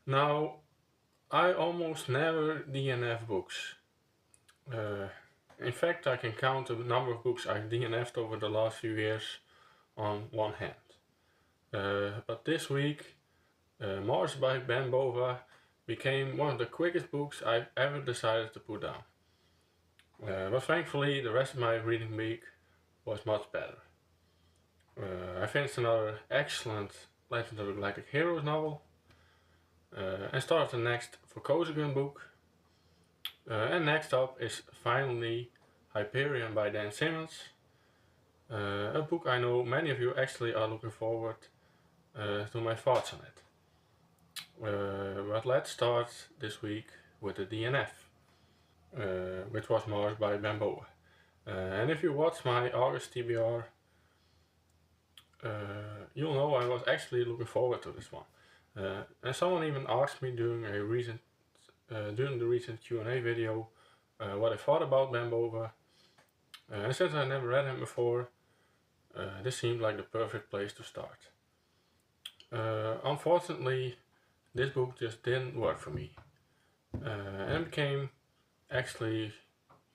Now, I almost never DNF books. Uh, in fact, I can count the number of books I've DNF'd over the last few years on one hand. But this week, Mars by Ben Bova became one of the quickest books I've ever decided to put down. But thankfully, the rest of my reading week was much better. I finished another excellent Legend of the Galactic Heroes novel, and started the next Gun book. And next up is finally Hyperion by Dan Simmons, a book I know many of you actually are looking forward to my thoughts on it. But let's start this week with the DNF, which was Mars by Bamboa. And if you watch my August TBR, you'll know I was actually looking forward to this one. And someone even asked me during the recent Q&A video what I thought about Bambova. And since I never read him before, this seemed like the perfect place to start. Unfortunately, this book just didn't work for me. And it became actually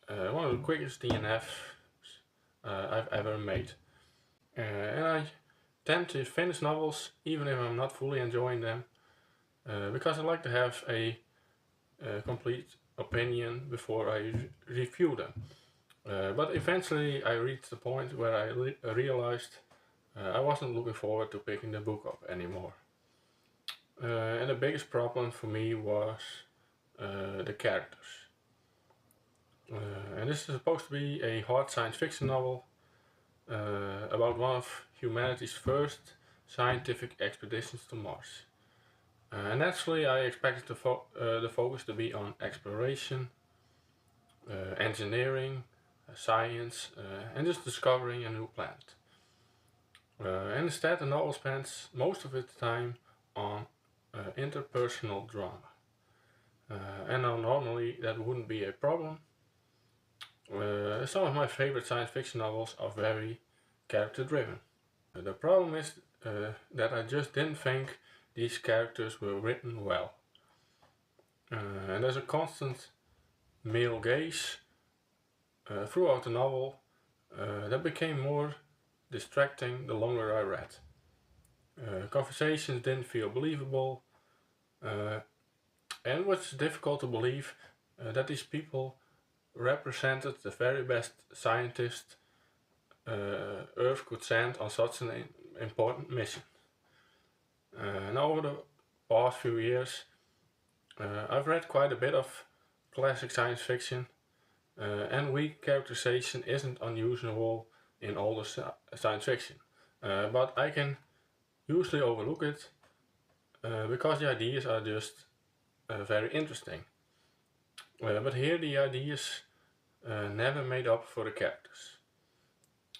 one of the quickest DNFs I've ever made. And I tend to finish novels even if I'm not fully enjoying them, because I like to have a complete opinion before I review them. But eventually I reached the point where I realized I wasn't looking forward to picking the book up anymore. And the biggest problem for me was the characters. And this is supposed to be a hard science fiction novel about one of humanity's first scientific expeditions to Mars. And naturally I expected the focus to be on exploration, engineering, science, and just discovering a new planet. And instead the novel spends most of its time on interpersonal drama. And now normally that wouldn't be a problem. Some of my favorite science fiction novels are very character driven. The problem is that I just didn't think these characters were written well. And there's a constant male gaze throughout the novel that became more distracting the longer I read. Conversations didn't feel believable, and it was difficult to believe that these people represented the very best scientists Earth could send on such an important mission. Now over the past few years, I've read quite a bit of classic science fiction, and weak characterization isn't unusual in older science fiction. But I can usually overlook it because the ideas are just very interesting. But here the ideas never made up for the characters.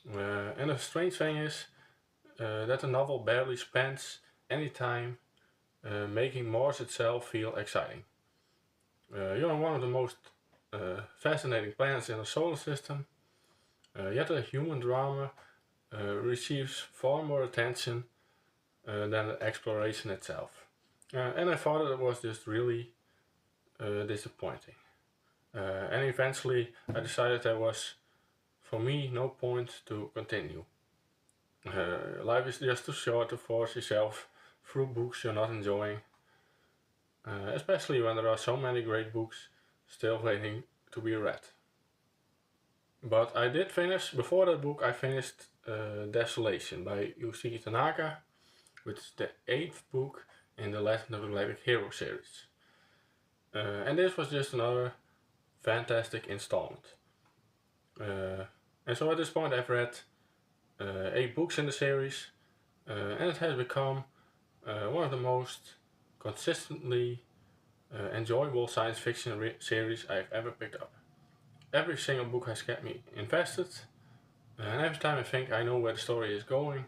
And the strange thing is that the novel barely spends any time making Mars itself feel exciting. You're on one of the most fascinating planets in the solar system, yet the human drama receives far more attention than the exploration itself. And I thought it was just really disappointing. And eventually I decided there was, for me, no point to continue. Life is just too short to force yourself through books you're not enjoying, especially when there are so many great books still waiting to be read. But I did finish, before that book I finished Desolation by Yusuke Tanaka, which is the 8th book in the Legend of the Galactic Hero series. And this was just another fantastic installment. And so at this point I've read 8 books in the series, and it has become one of the most consistently enjoyable science fiction series I've ever picked up. Every single book has kept me invested, and every time I think I know where the story is going,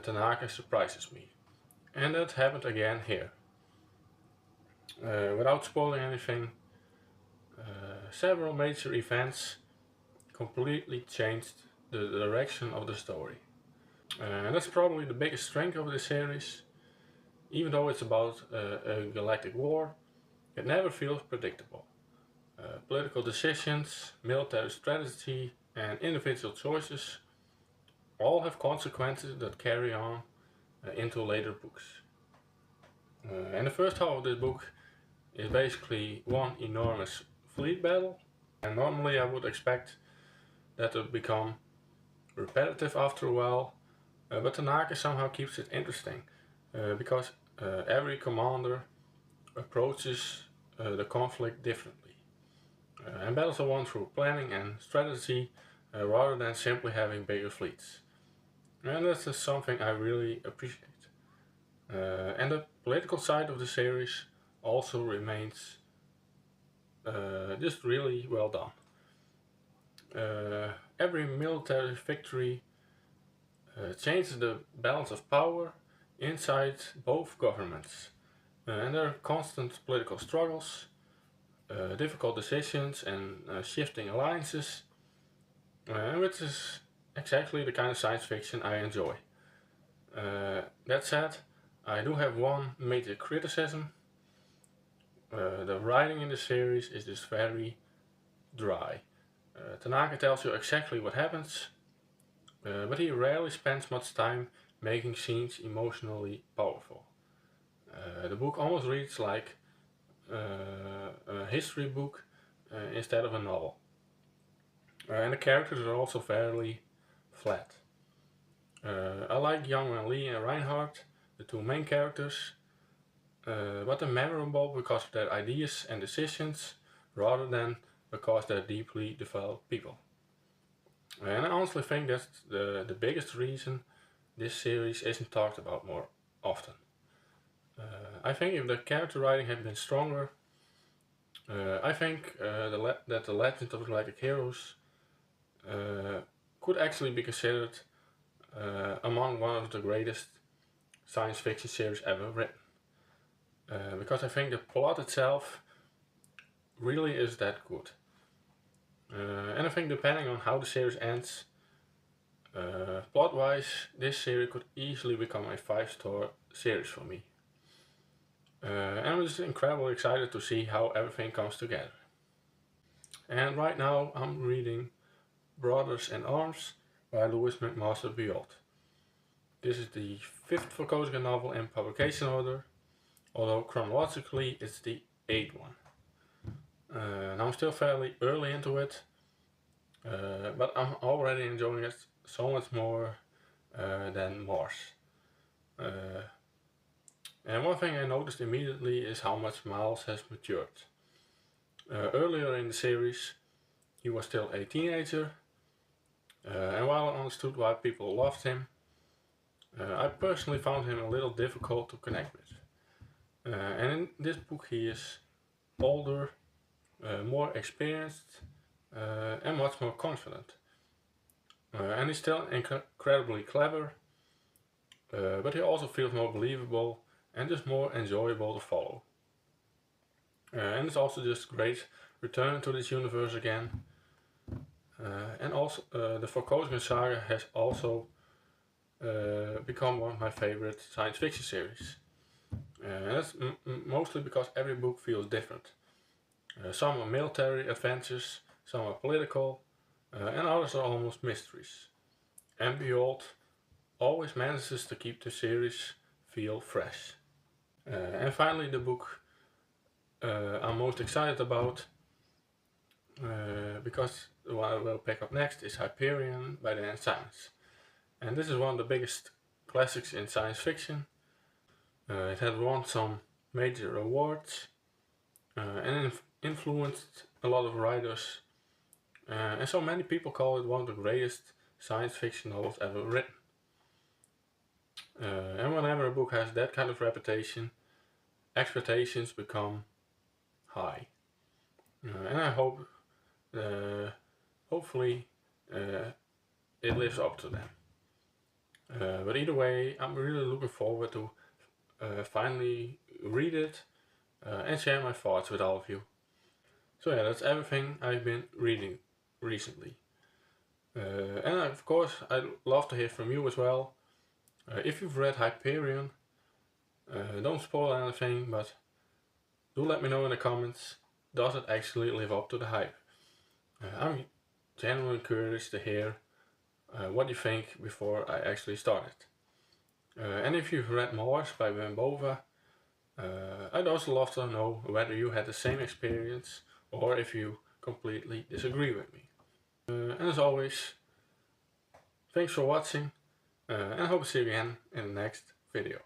Tanaka surprises me. And that happened again here. Without spoiling anything, several major events completely changed the direction of the story. And that's probably the biggest strength of the series, even though it's about a galactic war, it never feels predictable. Political decisions, military strategy, and individual choices all have consequences that carry on into later books. And the first half of this book is basically one enormous fleet battle, and normally I would expect that to become repetitive after a while, but Tanaka somehow keeps it interesting because every commander approaches the conflict differently. And battles are won through planning and strategy rather than simply having bigger fleets. And that's just something I really appreciate. And the political side of the series also remains just really well done. Every military victory changes the balance of power inside both governments. And there are constant political struggles, difficult decisions, and shifting alliances, which is exactly the kind of science fiction I enjoy. That said, I do have one major criticism. The writing in the series is just very dry. Tanaka tells you exactly what happens, but he rarely spends much time making scenes emotionally powerful. The book almost reads like a history book instead of a novel. And the characters are also fairly flat. I like Young Man Lee and Reinhardt, the two main characters, but they're memorable because of their ideas and decisions rather than because they're deeply developed people. And I honestly think that's the biggest reason this series isn't talked about more often. I think if the character writing had been stronger, I think that the Legend of the Galactic Heroes could actually be considered among one of the greatest science fiction series ever written. Because I think the plot itself really is that good. And I think depending on how the series ends, plot-wise, this series could easily become a 5-star series for me. And I'm just incredibly excited to see how everything comes together. And right now I'm reading Brothers in Arms by Louis McMaster Biot. This is the 5th Foucault's novel in publication order, although chronologically it's the 8th one. And I'm still fairly early into it, but I'm already enjoying it so much more than Mars. And one thing I noticed immediately is how much Miles has matured. Earlier in the series, he was still a teenager, and while I understood why people loved him, I personally found him a little difficult to connect with. And in this book he is older, more experienced, and much more confident. And he's still incredibly clever, but he also feels more believable and just more enjoyable to follow. And it's also just great return to this universe again. And also the Foucault's saga has also become one of my favorite science fiction series. And that's mostly because every book feels different. Some are military adventures, some are political, and others are almost mysteries. And Behold always manages to keep the series feel fresh. And finally the book I'm most excited about, because what I will pick up next is Hyperion by Dan Simons. And this is one of the biggest classics in science fiction. It had won some major awards and influenced a lot of writers. And so many people call it one of the greatest science fiction novels ever written. And whenever a book has that kind of reputation, expectations become high. And I hope, hopefully, it lives up to them. But either way, I'm really looking forward to finally read it and share my thoughts with all of you. So yeah, that's everything I've been reading recently. And of course, I'd love to hear from you as well. If you've read Hyperion, Don't spoil anything, but do let me know in the comments, does it actually live up to the hype? I'm genuinely curious to hear what you think before I actually start it. And if you've read Mars by Wim Bova, I'd also love to know whether you had the same experience or if you completely disagree with me. And as always, thanks for watching and I hope to see you again in the next video.